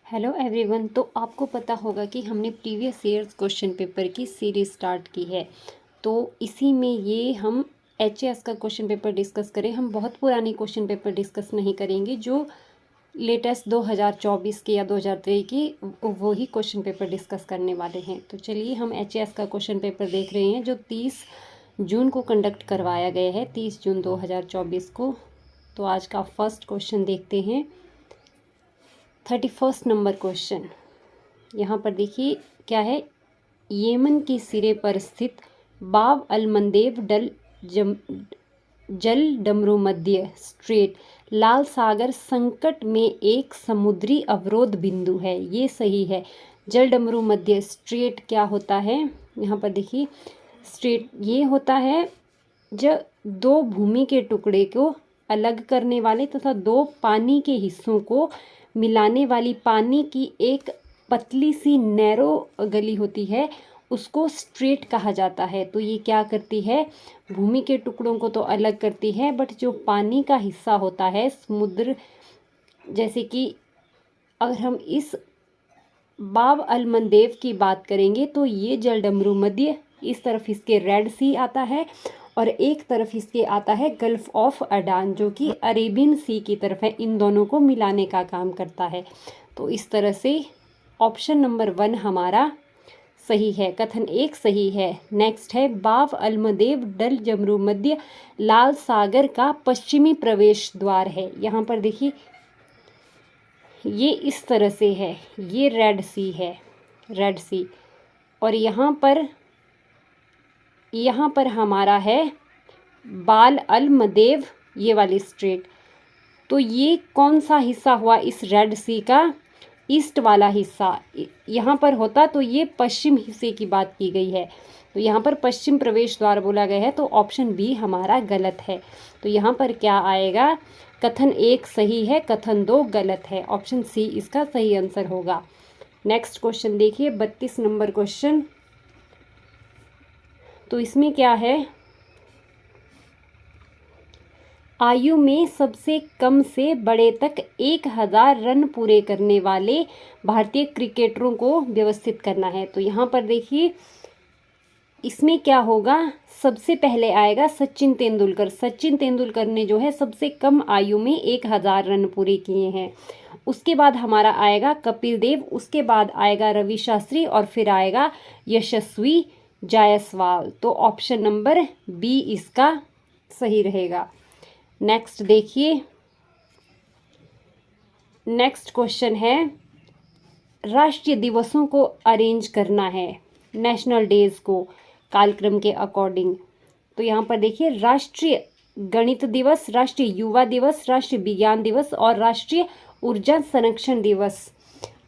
Hello everyone. तो आपको पता होगा कि हमने प्रीवियस ईयर्स क्वेश्चन पेपर की सीरीज स्टार्ट की है। तो इसी में ये हम एचएएस का क्वेश्चन पेपर डिस्कस करें। हम बहुत पुरानी क्वेश्चन पेपर डिस्कस नहीं करेंगे, जो लेटेस्ट 2024 के या 2023 की वो ही क्वेश्चन पेपर डिस्कस करने वाले हैं। तो चलिए हम एचएएस का क्वेश्चन पेपर देख रहे हैं, जो 30 जून को कंडक्ट करवाया गया है, 30 जून 2024 को। तो आज का फर्स्ट क्वेश्चन देखते हैं। 31 नंबर क्वेश्चन यहाँ पर देखिए क्या है। येमन के सिरे पर स्थित बाब अल मंदेब जल डमरू मध्य स्ट्रेट लाल सागर संकट में एक समुद्री अवरोध बिंदु है। ये सही है। जल डमरू मध्य स्ट्रेट क्या होता है, यहाँ पर देखिए स्ट्रेट ये होता है जब दो भूमि के टुकड़े को अलग करने वाले तथा दो पानी के हिस्सों को मिलाने वाली पानी की एक पतली सी नैरो गली होती है, उसको स्ट्रेट कहा जाता है। तो ये क्या करती है, भूमि के टुकड़ों को तो अलग करती है, बट जो पानी का हिस्सा होता है समुद्र, जैसे कि अगर हम इस बाब अल मंदेब की बात करेंगे तो ये जल डमरू मध्य, इस तरफ इसके रेड सी आता है और एक तरफ इसके आता है गल्फ ऑफ अडान, जो कि अरेबियन सी की तरफ है। इन दोनों को मिलाने का काम करता है। तो इस तरह से ऑप्शन नंबर 1 हमारा सही है, कथन 1 सही है। नेक्स्ट है बाब अल मंदेब डल जमरू मध्य लाल सागर का पश्चिमी प्रवेश द्वार है। यहाँ पर देखिए ये इस तरह से है, ये रेड सी है, रेड सी, और यहाँ पर हमारा है बाल अल मदेव, ये वाली स्ट्रेट। तो ये कौन सा हिस्सा हुआ इस रेड सी का, ईस्ट वाला हिस्सा यहाँ पर होता तो ये पश्चिम हिस्से की बात की गई है। तो यहाँ पर पश्चिम प्रवेश द्वार बोला गया है, तो ऑप्शन बी हमारा गलत है। तो यहाँ पर क्या आएगा, कथन 1 सही है, कथन 2 गलत है। ऑप्शन सी इसका सही आंसर होगा। नेक्स्ट क्वेश्चन देखिए 32 नंबर क्वेश्चन। तो इसमें क्या है, आयु में सबसे कम से बड़े तक 1000 रन पूरे करने वाले भारतीय क्रिकेटरों को व्यवस्थित करना है। तो यहाँ पर देखिए इसमें क्या होगा, सबसे पहले आएगा सचिन तेंदुलकर। सचिन तेंदुलकर ने जो है सबसे कम आयु में 1000 रन पूरे किए हैं। उसके बाद हमारा आएगा कपिल देव, उसके बाद आएगा रवि शास्त्री और फिर आएगा यशस्वी जायसवाल। तो ऑप्शन नंबर बी इसका सही रहेगा। नेक्स्ट देखिए, नेक्स्ट क्वेश्चन है, राष्ट्रीय दिवसों को अरेंज करना है, नेशनल डेज को कालक्रम के अकॉर्डिंग। तो यहाँ पर देखिए राष्ट्रीय गणित दिवस, राष्ट्रीय युवा दिवस, राष्ट्रीय विज्ञान दिवस और राष्ट्रीय ऊर्जा संरक्षण दिवस।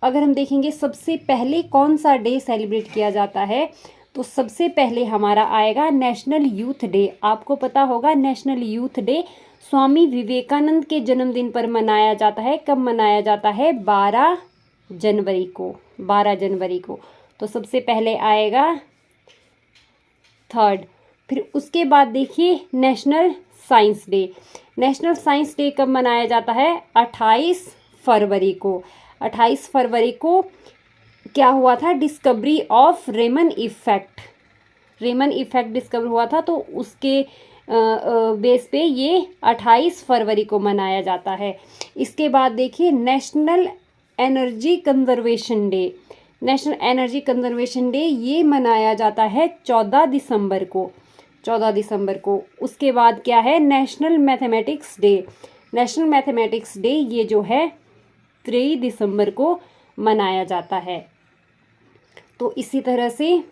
अगर हम देखेंगे सबसे पहले कौन सा डे सेलिब्रेट किया जाता है, तो सबसे पहले हमारा आएगा नेशनल यूथ डे। आपको पता होगा national youth day Swami Vivekananda के जन्मदिन पर मनाया जाता है। कब मनाया जाता है, 12 जनवरी को, 12 जनवरी को। तो सबसे पहले आएगा 3rd। फिर उसके बाद देखिए national science day. National science day कब मनाया जाता है, 28 फरवरी को। 28 फरवरी को क्या हुआ था, discovery of Raman effect, Raman effect discover हुआ था। तो उसके बेस पे ये 28 फरवरी को मनाया जाता है। इसके बाद देखिए national energy conservation day. National energy conservation day ये मनाया जाता है 14 दिसंबर को, 14 दिसंबर को। उसके बाद क्या है, national mathematics day. National mathematics day ये जो है 23 दिसंबर को मनाया जाता है। तो इसी तरह से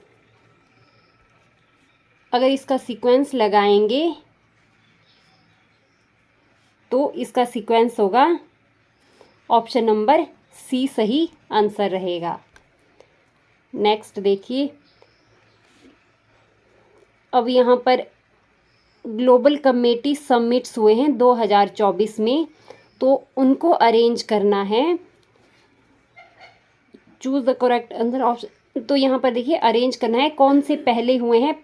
अगर इसका सीक्वेंस लगाएंगे तो इसका सीक्वेंस होगा ऑप्शन नंबर सी सही आंसर रहेगा। नेक्स्ट देखिए, अब यहाँ पर ग्लोबल कमेटी समिट्स हुए हैं 2024 में, तो उनको अरेंज करना है। Choose the correct answer option. तो यहाँ पर देखिए अरेंज करना है कौन से पहले हुए हैं,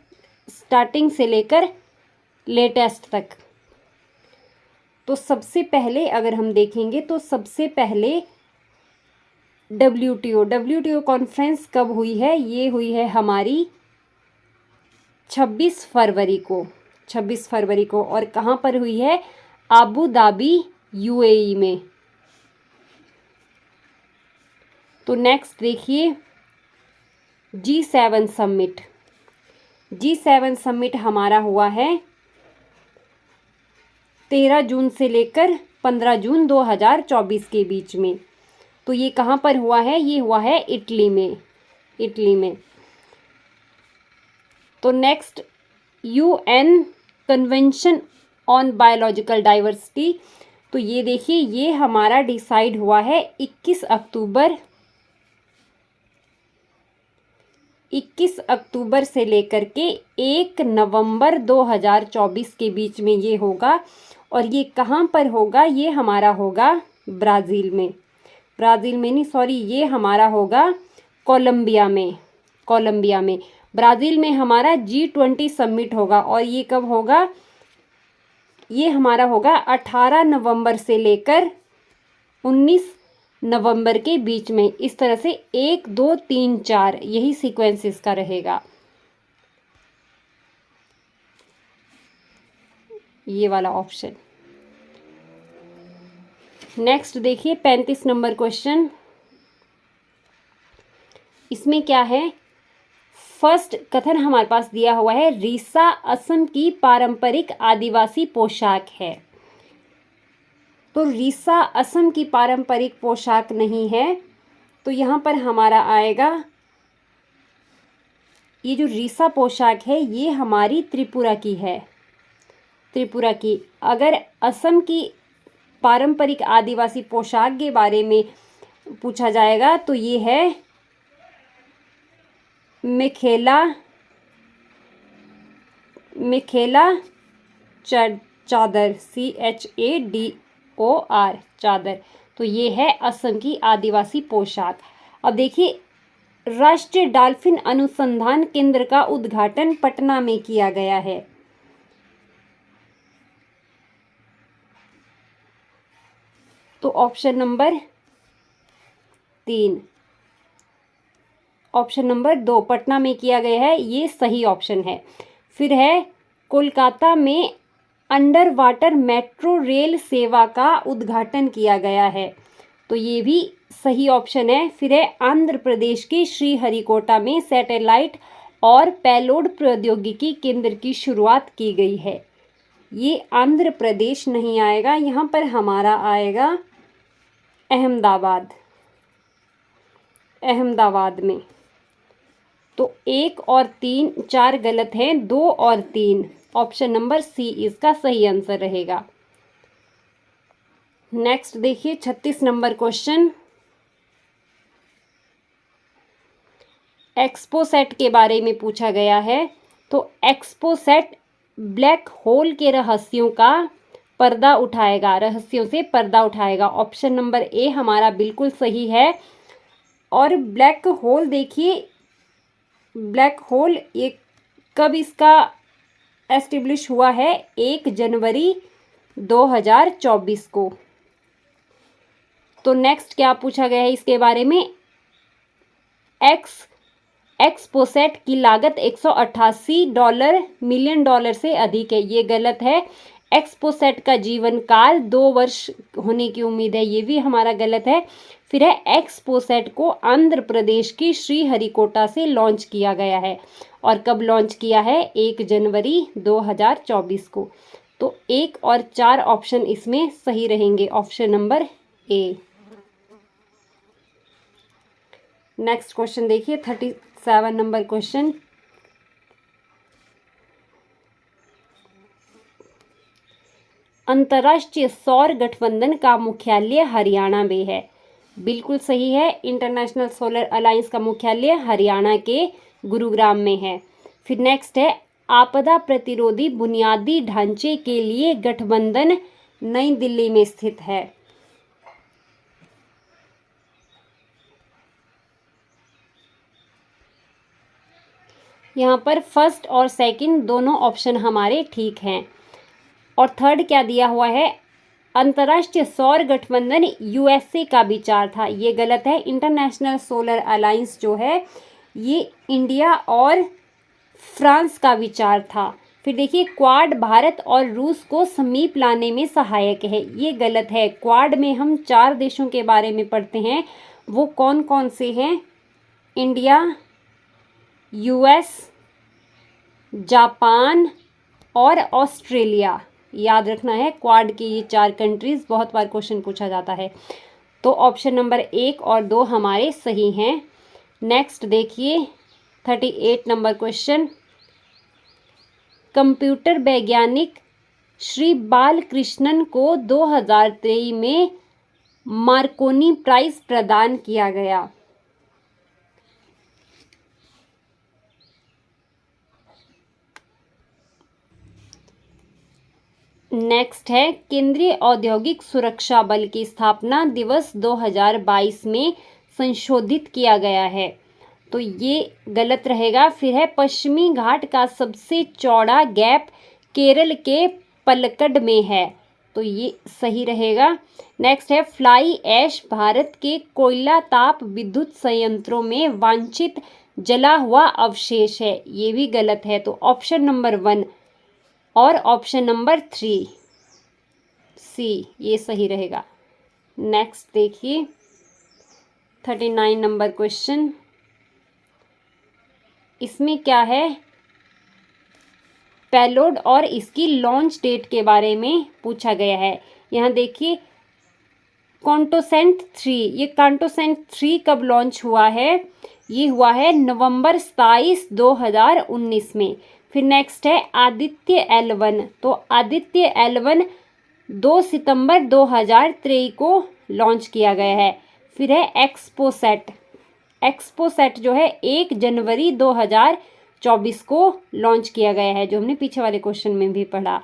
स्टार्टिंग से लेकर लेटेस्ट तक। तो सबसे पहले अगर हम देखेंगे तो सबसे पहले WTO कॉन्फ्रेंस कब हुई है? ये हुई है हमारी 26 फरवरी को, 26 फरवरी को। और कहाँ पर हुई है? आबू धाबी, UAE में। तो नेक्स्ट देखिए G7 समिट। G7 समिट हमारा हुआ है 13 जून से लेकर 15 जून 2024 के बीच में। तो ये कहाँ पर हुआ है? ये हुआ है इटली में, इटली में। तो next UN convention on biological diversity. तो ये देखिए ये हमारा डिसाइड हुआ है 21 अक्टूबर से लेकर के 1 नवंबर 2024 के बीच में ये होगा। और ये कहाँ पर होगा? ये हमारा होगा ब्राज़ील में, ये हमारा होगा कोलंबिया में, ब्राज़ील में हमारा G20 समिट होगा। और ये कब होगा? ये हमारा होगा 18 नवंबर से लेकर 19 नवंबर के बीच में। इस तरह से 1, 2, 3, 4 यही सीक्वेंस इसका रहेगा, ये वाला ऑप्शन। नेक्स्ट देखिए 35 नंबर क्वेश्चन। इसमें क्या है? फर्स्ट कथन हमारे पास दिया हुआ है रीसा असम की पारंपरिक आदिवासी पोशाक है। तो रीसा असम की पारंपरिक पोशाक नहीं है। तो यहाँ पर हमारा आएगा ये जो रीसा पोशाक है ये हमारी त्रिपुरा की है, त्रिपुरा की। अगर असम की पारंपरिक आदिवासी पोशाक के बारे में पूछा जाएगा तो ये है मेखेला चादर, CHADOR चादर। तो ये है असम की आदिवासी पोशाक। अब देखिए राष्ट्रीय डॉल्फिन अनुसंधान केंद्र का उद्घाटन पटना में किया गया है। तो option number 3, option number 2 Patna में किया गया है, ये सही ऑप्शन है। फिर है कोलकाता में अंडर वाटर मेट्रो रेल सेवा का उद्घाटन किया गया है। तो ये भी सही ऑप्शन है। फिर है आंध्र प्रदेश के श्रीहरिकोटा में सैटेलाइट और पेलोड प्रौद्योगिकी केंद्र की शुरुआत की गई है। ये आंध्र प्रदेश नहीं आएगा, यहाँ पर हमारा आएगा अहमदाबाद में। तो 1 और 3, 4 गलत हैं, 2 और 3। ऑप्शन नंबर सी इसका सही आंसर रहेगा। नेक्स्ट देखिए 36 नंबर क्वेश्चन। एक्सपोसेट के बारे में पूछा गया है। तो एक्सपोसेट ब्लैक होल के रहस्यों से पर्दा उठाएगा। ऑप्शन नंबर ए हमारा बिल्कुल सही है। और ब्लैक होल देखिए, ब्लैक होल ये कब इसका एस्टेब्लिश हुआ है? 1 जनवरी 2024 को। तो नेक्स्ट क्या पूछा गया है इसके बारे में? एक्सपोसेट की लागत $188 मिलियन से अधिक है, ये गलत है। एक्सपोसेट का जीवन काल 2 वर्ष होने की उम्मीद है, ये भी हमारा गलत है। फिर है एक्सपोसेट को आंध्र प्रदेश की श्रीहरिकोटा से लॉन्च किया गया है। और कब लॉन्च किया है? 1 जनवरी 2024 को। तो 1 और 4 ऑप्शन इसमें सही रहेंगे, option number A. Next question देखिए 37 नंबर क्वेश्चन। अंतर्राष्ट्रीय सौर गठबंधन का मुख्यालय हरियाणा में है, बिल्कुल सही है। इंटरनेशनल सोलर अलायंस का मुख्यालय हरियाणा के गुरुग्राम में है। फिर नेक्स्ट है आपदा प्रतिरोधी बुनियादी ढांचे के लिए गठबंधन नई दिल्ली में स्थित है। यहाँ पर फर्स्ट और सेकंड दोनों ऑप्शन हमारे ठीक हैं। और थर्ड क्या दिया हुआ है? अंतर्राष्ट्रीय सौर गठबंधन यूएसए का विचार था, ये गलत है। इंटरनेशनल सोलर अलायंस जो है ये इंडिया और फ्रांस का विचार था। फिर देखिए क्वाड भारत और रूस को समीप लाने में सहायक है, ये गलत है। क्वाड में हम 4 देशों के बारे में पढ़ते हैं, वो कौन कौन से हैं? इंडिया, यूएस, जापान और ऑस्ट्रेलिया। याद रखना है क्वाड की ये 4 कंट्रीज, बहुत बार क्वेश्चन पूछा जाता है। तो ऑप्शन नंबर 1 और 2 हमारे सही हैं। नेक्स्ट देखिए 38 नंबर क्वेश्चन, कंप्यूटर वैज्ञानिक श्री बालकृष्णन को 2023 में मार्कोनी प्राइज प्रदान किया गया। नेक्स्ट है केंद्रीय औद्योगिक सुरक्षा बल की स्थापना दिवस 2022 में संशोधित किया गया है, तो ये गलत रहेगा। फिर है पश्चिमी घाट का सबसे चौड़ा गैप केरल के पलक्कड में है, तो ये सही रहेगा। नेक्स्ट है फ्लाई ऐश भारत के कोयला ताप विद्युत संयंत्रों में वांछित जला हुआ अवशेष है, ये भी गलत है। तो ऑप्शन नंबर 1 और ऑप्शन नंबर 3 सी ये सही रहेगा। नेक्स्ट देखिए 39 नंबर क्वेश्चन, इसमें क्या है? पेलोड और इसकी लॉन्च डेट के बारे में पूछा गया है। यहाँ देखिए कॉन्टोसेंट 3, ये कॉन्टोसेंट 3 कब लॉन्च हुआ है? ये हुआ है नवंबर 27, 2019 में। फिर नेक्स्ट है आदित्य L1, तो आदित्य L1 2 सितंबर 2023 को लॉन्च किया गया है। फिर है एक्सपोसेट, एक्सपोसेट जो है 1 जनवरी 2024 को लॉन्च किया गया है, जो हमने पीछे वाले क्वेश्चन में भी पढ़ा।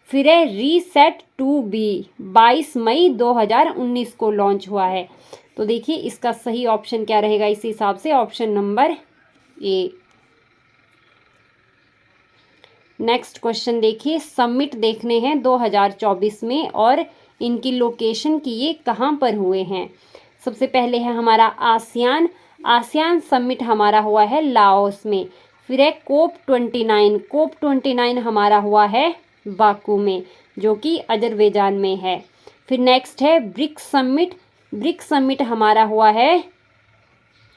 फिर है रीसेट 2B 22 मई 2019 को लॉन्च हुआ है। तो देखिए इसका सही ऑप्शन क्या रहेगा इस हिसाब से? Option number A. Next question देखिए, समिट देखने हैं 2024 में और इनकी लोकेशन की ये कहाँ पर हुए हैं। सबसे पहले है हमारा आसियान, आसियान समिट हमारा हुआ है लाओस में। फिर है कोप 29, कोप 29 हमारा हुआ है बाकू में, जो कि अजरबैजान में है। फिर नेक्स्ट है ब्रिक्स समिट, ब्रिक्स समिट हमारा हुआ है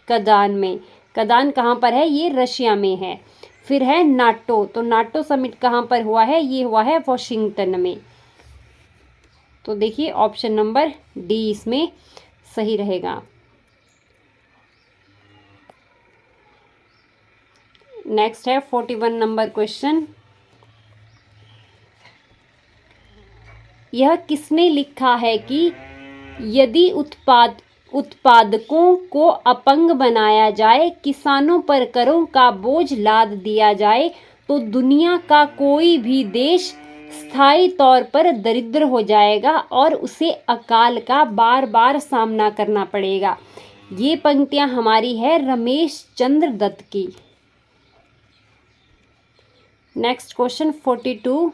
कदान में। कदान कहाँ पर है? ये रशिया में है। फिर है नाटो, तो नाटो समिट कहाँ पर हुआ है? ये हुआ है वॉशिंगटन में। तो देखिए ऑप्शन नंबर डी इसमें सही रहेगा। नेक्स्ट है 41 नंबर क्वेश्चन, यह किसने लिखा है कि यदि उत्पादकों को अपंग बनाया जाए, किसानों पर करों का बोझ लाद दिया जाए, तो दुनिया का कोई भी देश स्थायी तौर पर दरिद्र हो जाएगा और उसे अकाल का बार बार सामना करना पड़ेगा। ये पंक्तियां हमारी है रमेश चंद्र दत्त की। नेक्स्ट क्वेश्चन 42,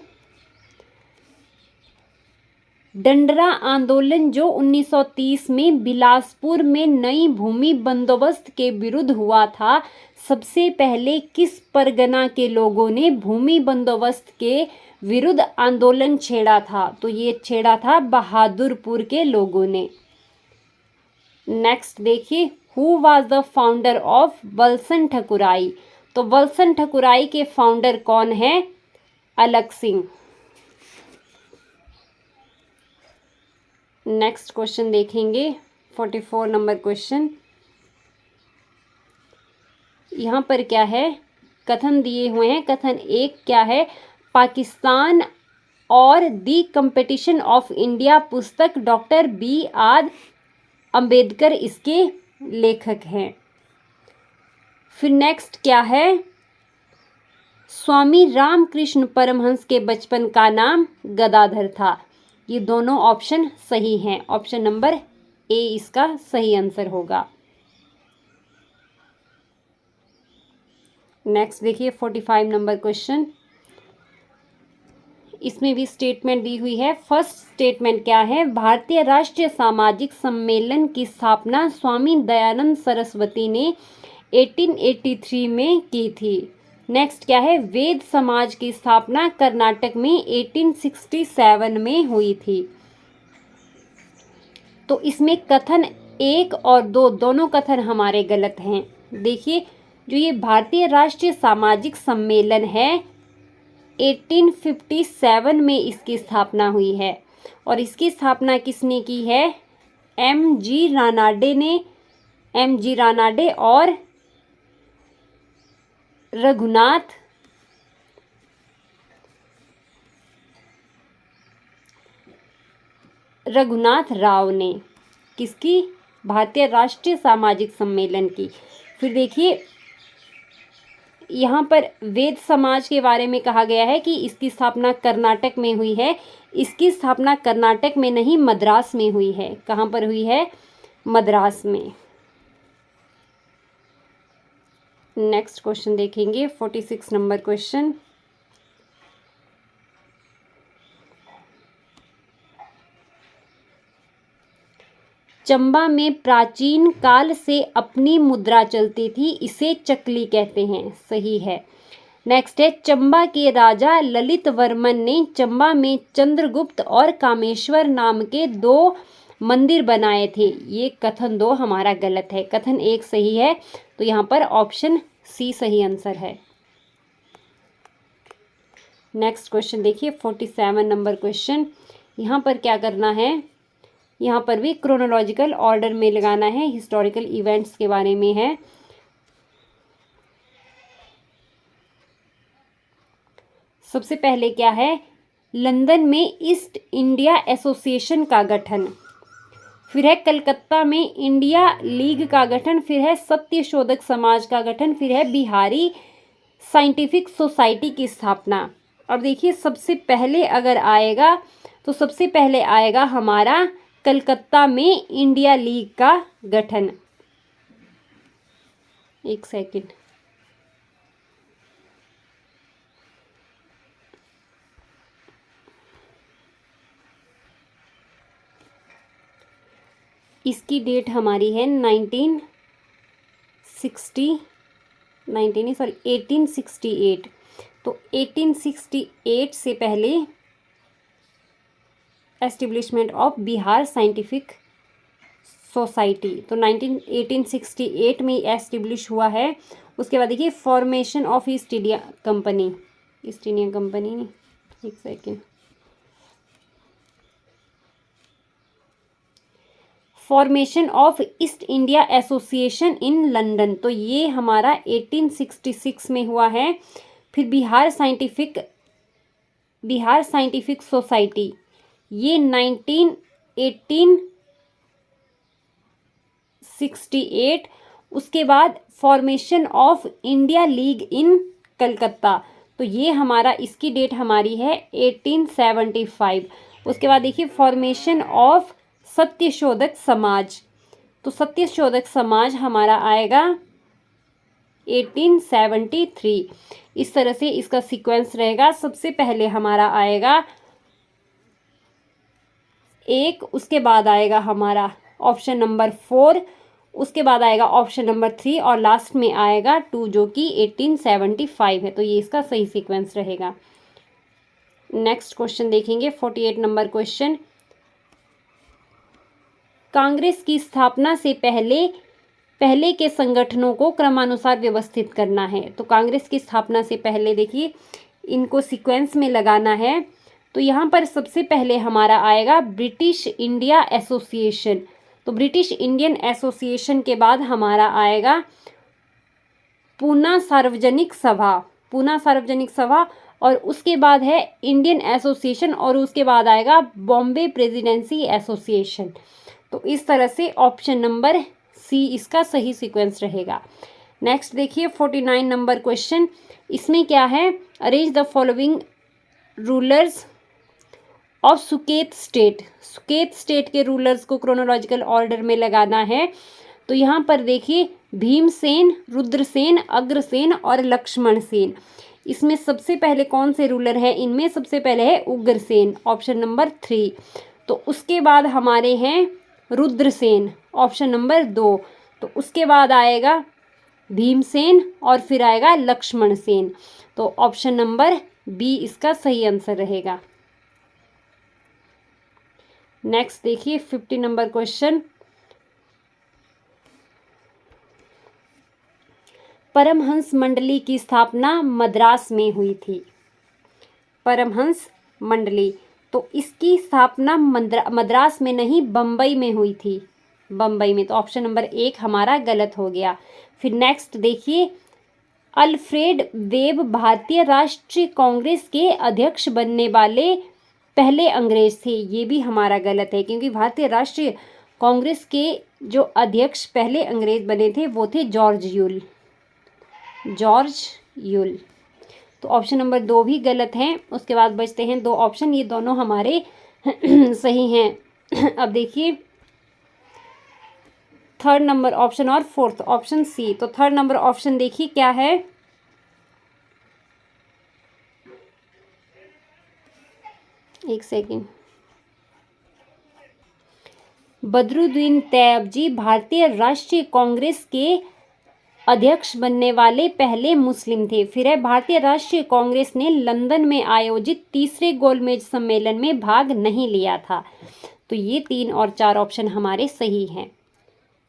डंडरा आंदोलन जो 1930 में बिलासपुर में नई भूमि बंदोबस्त के विरुद्ध हुआ था, सबसे पहले किस परगना के लोगों ने भूमि बंदोबस्त के विरुद्ध आंदोलन छेड़ा था? तो ये छेड़ा था बहादुरपुर के लोगों ने। नेक्स्ट देखिए, who was the founder of Valsan Thakurai, तो वल्सन ठकुराई के फाउंडर कौन है? अलग सिंह। नेक्स्ट क्वेश्चन देखेंगे 44 नंबर क्वेश्चन, यहाँ पर क्या है? कथन दिए हुए हैं। कथन 1 क्या है? पाकिस्तान और दी कंपटीशन ऑफ इंडिया पुस्तक डॉक्टर B.R. अंबेडकर इसके लेखक हैं। फिर नेक्स्ट क्या है? स्वामी रामकृष्ण परमहंस के बचपन का नाम गदाधर था। ये दोनों ऑप्शन सही हैं। ऑप्शन नंबर ए इसका सही आंसर होगा। नेक्स्ट देखिए 45 नंबर क्वेश्चन, इसमें भी स्टेटमेंट दी हुई है। फर्स्ट स्टेटमेंट क्या है, भारतीय राष्ट्रीय सामाजिक सम्मेलन की स्थापना स्वामी दयानंद सरस्वती ने 1883 में की थी। नेक्स्ट क्या है, वेद समाज की स्थापना कर्नाटक में 1867 में हुई थी। तो इसमें कथन 1 और 2 दोनों कथन हमारे गलत हैं। देखिए, जो ये भारतीय राष्ट्रीय सामाजिक सम्मेलन है 1857 में इसकी स्थापना हुई है, और इसकी स्थापना किसने की है, एम.जी. रानाडे ने, एम.जी. रानाडे और रघुनाथ राव ने, किसकी, भारतीय राष्ट्रीय सामाजिक सम्मेलन की। फिर देखिए यहाँ पर वेद समाज के बारे में कहा गया है कि इसकी स्थापना कर्नाटक में हुई है। इसकी स्थापना कर्नाटक में नहीं, मद्रास में हुई है। कहाँ पर हुई है, मद्रास में। नेक्स्ट क्वेश्चन देखेंगे, 46 नंबर क्वेश्चन। चंबा में प्राचीन काल से अपनी मुद्रा चलती थी, इसे चकली कहते हैं। सही है। नेक्स्ट है, चंबा के राजा ललित वर्मन ने चंबा में चंद्रगुप्त और कामेश्वर नाम के 2 मंदिर बनाए थे। ये कथन 2 हमारा गलत है, कथन 1 सही है। तो यहाँ पर ऑप्शन सी सही आंसर है। नेक्स्ट क्वेश्चन देखिए, 47 नंबर क्वेश्चन। यहाँ पर क्या करना है, यहाँ पर भी क्रोनोलॉजिकल ऑर्डर में लगाना है, हिस्टोरिकल इवेंट्स के बारे में है। सबसे पहले क्या है, लंदन में ईस्ट इंडिया एसोसिएशन का गठन, फिर है कलकत्ता में इंडिया लीग का गठन, फिर है सत्यशोधक समाज का गठन, फिर है बिहारी साइंटिफिक सोसाइटी की स्थापना। और देखिए सबसे पहले अगर आएगा तो सबसे पहले आएगा हमारा कलकत्ता में इंडिया लीग का गठन। एक सेकंड, इसकी डेट हमारी है 1868। तो 1868 से पहले establishment of Bihar scientific society, तो 1868 में एस्टेब्लिश हुआ है। उसके बाद देखिए formation of east India company, east India company नहीं, एक second, formation of east India association in London, तो ये हमारा 1866 में हुआ है। फिर बिहार साइंटिफिक सोसाइटी, ये 1868। उसके बाद फॉर्मेशन ऑफ इंडिया लीग इन कलकत्ता, तो ये हमारा, इसकी डेट हमारी है 1875। उसके बाद देखिए फॉर्मेशन ऑफ सत्यशोधक समाज, तो सत्यशोधक समाज हमारा आएगा 1873। इस तरह से इसका सीक्वेंस रहेगा। सबसे पहले हमारा आएगा 1, उसके बाद आएगा हमारा ऑप्शन नंबर 4, उसके बाद आएगा ऑप्शन नंबर 3 और लास्ट में आएगा 2 जो कि 1875 है। तो ये इसका सही सीक्वेंस रहेगा। नेक्स्ट क्वेश्चन देखेंगे, 48 नंबर क्वेश्चन। कांग्रेस की स्थापना से पहले के संगठनों को क्रमानुसार व्यवस्थित करना है। तो कांग्रेस की स्थापना से पहले देखिए इनको सीक्वेंस में लगाना है। तो यहाँ पर सबसे पहले हमारा आएगा ब्रिटिश इंडिया एसोसिएशन, तो ब्रिटिश इंडियन एसोसिएशन के बाद हमारा आएगा पूना सार्वजनिक सभा, और उसके बाद है इंडियन एसोसिएशन, और उसके बाद आएगा बॉम्बे प्रेसिडेंसी एसोसिएशन। तो इस तरह से ऑप्शन नंबर सी इसका सही सीक्वेंस रहेगा। नेक्स्ट देखिए 49 नंबर क्वेश्चन। इसमें क्या है, arrange the following rulers of Suket state के रूलर्स को क्रोनोलॉजिकल ऑर्डर में लगाना है। तो यहाँ पर देखिए भीमसेन, रुद्रसेन, अग्रसेन और लक्ष्मण सेन, इसमें सबसे पहले कौन से रूलर हैं? इनमें सबसे पहले है उग्रसेन, ऑप्शन नंबर 3। तो उसके बाद हमारे हैं रुद्रसेन, ऑप्शन नंबर 2। तो उसके बाद आएगा भीमसेन और फिर आएगा लक्ष्मण सेन। तो ऑप्शन नंबर बी इसका सही आंसर रहेगा। नेक्स्ट देखिए 50 नंबर क्वेश्चन। परमहंस मंडली की स्थापना मद्रास में हुई थी। परमहंस मंडली, तो इसकी स्थापना मद्रास में नहीं बम्बई में हुई थी, बम्बई में। तो ऑप्शन नंबर 1 हमारा गलत हो गया। फिर नेक्स्ट देखिए, अल्फ्रेड वेब भारतीय राष्ट्रीय कांग्रेस के अध्यक्ष बनने वाले पहले अंग्रेज थे। ये भी हमारा गलत है, क्योंकि भारतीय राष्ट्रीय कांग्रेस के जो अध्यक्ष पहले अंग्रेज बने थे वो थे जॉर्ज यूल, जॉर्ज यूल। तो ऑप्शन नंबर 2 भी गलत हैं। उसके बाद बचते हैं 2 ऑप्शन, ये दोनों हमारे सही हैं। अब देखिए थर्ड नंबर ऑप्शन और फोर्थ ऑप्शन सी। तो थर्ड नंबर ऑप्शन देखिए क्या है, एक सेकेंड। बदरुद्दीन तैयबजी भारतीय राष्ट्रीय कांग्रेस के अध्यक्ष बनने वाले पहले मुस्लिम थे। फिर है, भारतीय राष्ट्रीय कांग्रेस ने लंदन में आयोजित तीसरे गोलमेज सम्मेलन में भाग नहीं लिया था। तो ये 3 और 4 ऑप्शन हमारे सही हैं।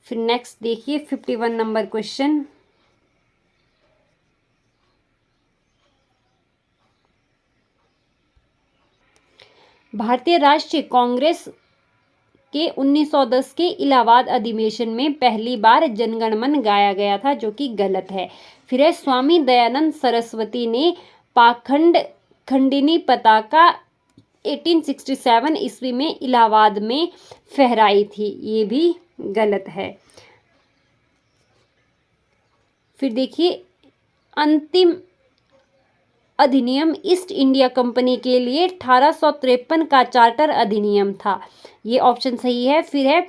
फिर नेक्स्ट देखिए 51 नंबर क्वेश्चन। भारतीय राष्ट्रीय कांग्रेस के 1910 के इलाहाबाद अधिवेशन में पहली बार जनगणमन गाया गया था, जो कि गलत है। फिर है, स्वामी दयानंद सरस्वती ने पाखंड खंडिनी पताका 1867 ईस्वी में इलाहाबाद में फहराई थी। ये भी गलत है। फिर देखिए, अंतिम अधिनियम ईस्ट इंडिया कंपनी के लिए 1853 का चार्टर अधिनियम था। ये ऑप्शन सही है। फिर है,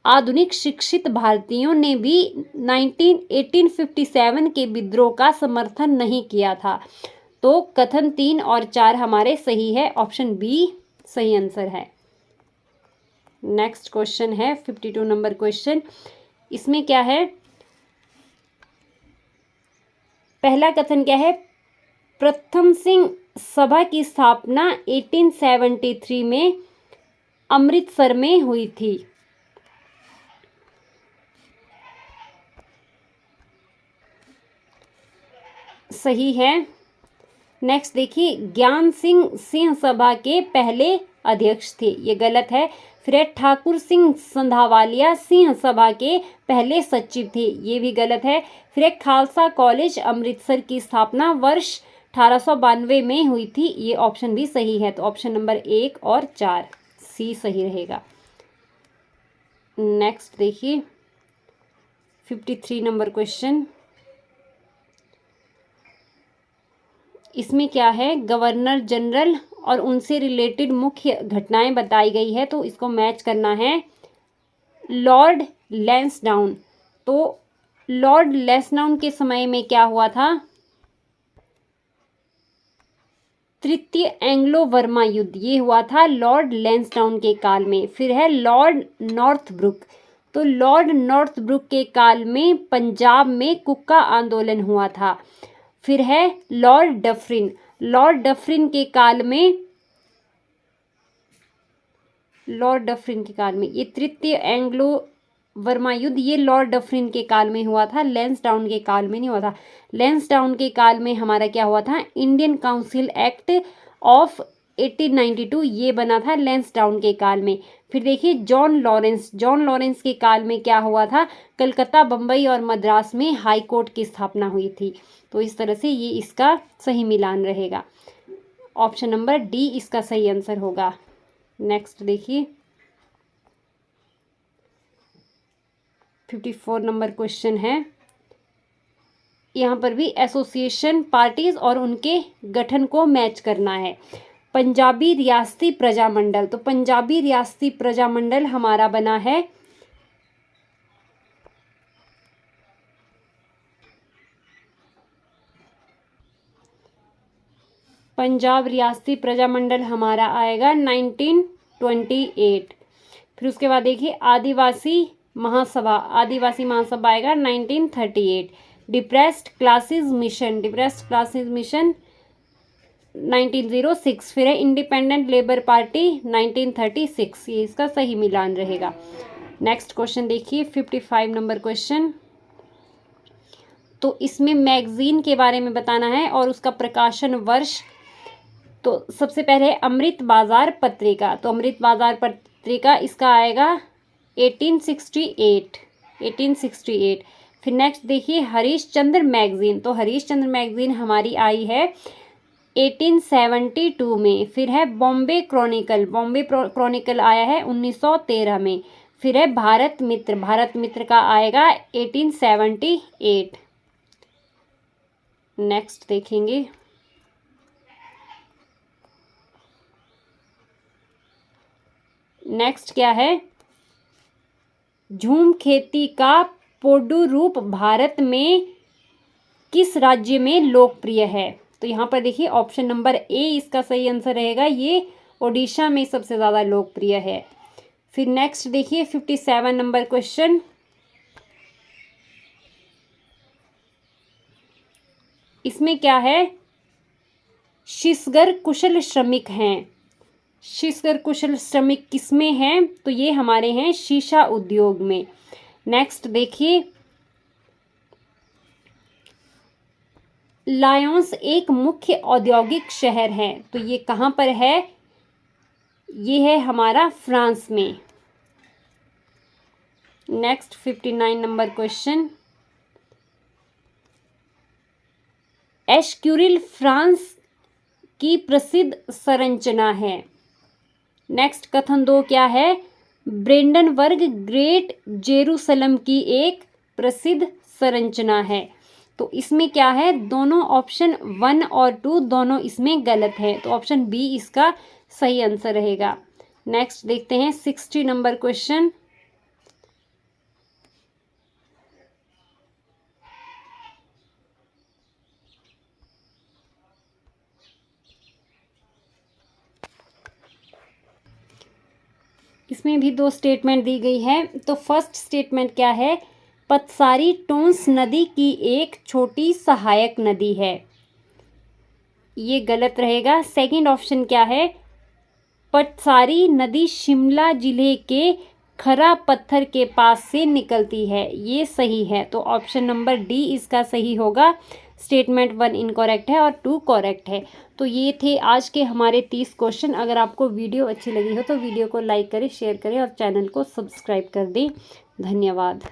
आधुनिक शिक्षित भारतीयों ने भी 1857 के विद्रोह का समर्थन नहीं किया था। तो कथन 3 और 4 हमारे सही है, ऑप्शन बी सही आंसर है। नेक्स्ट क्वेश्चन है 52 नंबर क्वेश्चन। इसमें क्या है, पहला कथन क्या है, प्रथम सिंह सभा की स्थापना 1873 में अमृतसर में हुई थी। सही है। नेक्स्ट देखिए, ज्ञान सिंह सभा के पहले अध्यक्ष थे। ये गलत है। फिर ठाकुर सिंह संधावालिया सिंह सभा के पहले सचिव थे। ये भी गलत है। फिर खालसा कॉलेज अमृतसर की स्थापना वर्ष 1892 में हुई थी। ये ऑप्शन भी सही है। तो ऑप्शन नंबर 1 और 4 सी सही रहेगा। नेक्स्ट देखिए 53 नंबर क्वेश्चन। इसमें क्या है, गवर्नर जनरल और उनसे रिलेटेड मुख्य घटनाएं बताई गई है। तो इसको मैच करना है। लॉर्ड लैंसडाउन, तो लॉर्ड लैंसडाउन के समय में क्या हुआ था, तृतीय एंग्लो वर्मा युद्ध, ये हुआ था लॉर्ड लैंसडाउन के काल में। फिर है लॉर्ड नॉर्थब्रुक, तो लॉर्ड नॉर्थब्रुक के काल में पंजाब में कुक्का आंदोलन हुआ था। फिर है लॉर्ड डफरिन, लॉर्ड डफरिन के काल में, लॉर्ड डफरिन के काल में ये तृतीय एंग्लो वर्मा युद्ध, ये लॉर्ड डफरिन के काल में हुआ था, लैंसडाउन के काल में नहीं हुआ था। लैंसडाउन के काल में हमारा क्या हुआ था, इंडियन काउंसिल एक्ट ऑफ 1892, ये बना था लैंसडाउन के काल में। फिर देखिए जॉन लॉरेंस के काल में क्या हुआ था, कलकत्ता, बम्बई और मद्रास में हाई कोर्ट की स्थापना हुई थी। तो इस तरह से ये इसका सही मिलान रहेगा। ऑप्शन नंबर डी इसका सही आंसर होगा। नेक्स्ट देखिए 54 नंबर क्वेश्चन है। यहाँ पर भी एसोसिएशन पार्टीज और उनके गठन को मैच करना है। पंजाबी रियासती प्रजामंडल, तो पंजाबी रियासती प्रजामंडल हमारा बना है पंजाब रियासती प्रजामंडल हमारा आएगा 1928। फिर उसके बाद देखिए आदिवासी महासभा आएगा 1938। Depressed classes mission 1906। फिर है इंडिपेंडेंट लेबर पार्टी 1936। ये इसका सही मिलान रहेगा। नेक्स्ट क्वेश्चन देखिए 55 नंबर क्वेश्चन। तो इसमें मैगजीन के बारे में बताना है और उसका प्रकाशन वर्ष। तो सबसे पहले अमृत बाजार पत्रिका, तो अमृत बाजार पत्रिका इसका आएगा 1868। फिर नेक्स्ट देखिए हरीशचंद्र मैगजीन, तो हरीशचंद्र मैगजीन हमारी आई है 1872 में। फिर है बॉम्बे क्रॉनिकल आया है 1913 में। फिर है भारत मित्र का आएगा 1878। नेक्स्ट देखेंगे नेक्स्ट क्या है, झूम खेती का पोडू रूप भारत में किस राज्य में लोकप्रिय है। तो यहाँ पर देखिए ऑप्शन नंबर ए इसका सही आंसर रहेगा, ये ओडिशा में सबसे ज़्यादा लोकप्रिय है। फिर नेक्स्ट देखिए 57 नंबर क्वेश्चन। इसमें क्या है, शिसगर कुशल श्रमिक हैं। शिसगर कुशल श्रमिक किसमें हैं, तो ये हमारे हैं शीशा उद्योग में। नेक्स्ट देखिए लायोंस एक मुख्य औद्योगिक शहर है, तो ये कहाँ पर है, ये है हमारा फ्रांस में। Next 59 number question. Escorial France की प्रसिद्ध संरचना है। नेक्स्ट कथन 2 क्या है, ब्रेंडनबर्ग ग्रेट जेरूसलम की एक प्रसिद्ध संरचना है। तो इसमें क्या है, दोनों ऑप्शन 1 और 2 दोनों इसमें गलत है, तो ऑप्शन बी इसका सही आंसर रहेगा। नेक्स्ट देखते हैं 60 नंबर क्वेश्चन। इसमें भी 2 स्टेटमेंट दी गई है। तो फर्स्ट स्टेटमेंट क्या है, पतसारी टोंस नदी की एक छोटी सहायक नदी है, ये गलत रहेगा। सेकंड ऑप्शन क्या है, पतसारी नदी शिमला जिले के खरा पत्थर के पास से निकलती है, ये सही है। तो ऑप्शन नंबर डी इसका सही होगा। स्टेटमेंट 1 इनकरेक्ट है और 2 करेक्ट है। तो ये थे आज के हमारे 30 क्वेश्चन। अगर आपको वीडियो अच्छी लगी हो तो वीडियो को लाइक करें, शेयर करें और चैनल को सब्सक्राइब कर दें। धन्यवाद।